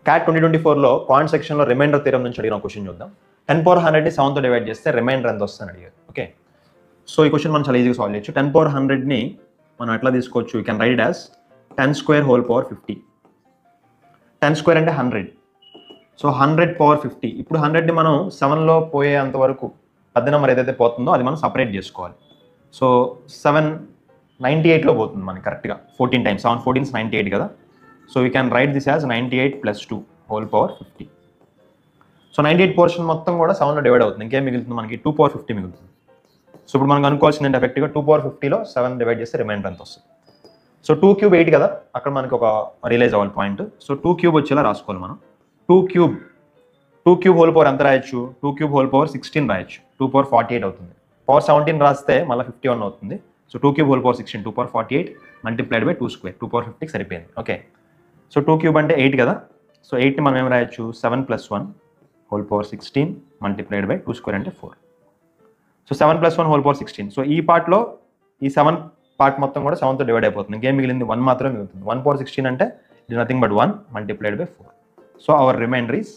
CAT 2024లో coin సెక్షన్లో reminder theorem నుంచి అడిగిన క్వశ్చన్ చూద్దాం. 10^100ని 7తో డివైడ్ చేస్తే రిమైండర్ ఎంత వస్తుందని అడిగారు. ఓకే, సో ఈ క్వశ్చన్ మనం చాలా ఈజీగా సాల్వ్ చేయొచ్చు. 10^100ని మనం ఎట్లా తీసుకోవచ్చు? You can write it as 10^2 × 50. 10² అంటే 100. సో 100^50. ఇప్పుడు 100ని మనం 7లో పోయేంత వరకు పెద్ద నెంబర్ ఏదైతే పోతుందో అది మనం సపరేట్ చేసుకోవాలి. సో 7 98లో పోతుంది మనకి కరెక్ట్గా 14 టైమ్స్. 7 14 98 కదా. So we can write this as 98 + 2^50. So 98 portion మొత్తం కూడా 7లో డివైడ్ అవుతుంది. ఇంకేం మిగులుతుంది మనకి? 2^50 మిగులుతుంది. సో ఇప్పుడు మనకు అనుకోవాల్సింది ఏంటి? ఎఫెక్ట్గా 2^50లో 7 డివైడ్ చేస్తే రిమైండర్ ఎంత వస్తుంది? సో 2³ 8 కదా, అక్కడ మనకి ఒక రియలైజ్ అవ్వాలి పాయింట్. సో 2³ వచ్చేలా రాసుకోవాలి మనం. 2³ హోల్ పవర్ ఎంత రాయొచ్చు? 2³ హోల్ పవర్ 16 రాయొచ్చు. 2^48 అవుతుంది. పవర్ 17 రాస్తే మళ్ళీ 51 అవుతుంది. So 2³ whole power 16 2^48 multiplied by 2² 2^50కి సరిపోయింది. ఓకే, సో 2³ అంటే 8 కదా. సో 8ని మనం ఏం రాయొచ్చు? 7 + 1 హోల్ పవర్ 16 మల్టిప్లైడ్ బై 2² అంటే 4. So 7 + 1 whole power 16. సో ఈ పార్ట్లో ఈ 7 పార్ట్ మొత్తం కూడా 7తో డివైడ్ అయిపోతుంది. ఇంకేం మిగిలింది? 1 మాత్రమే మిగులుతుంది. 1/16 అంటే it is nothing but 1 multiplied by 4. So our remainder is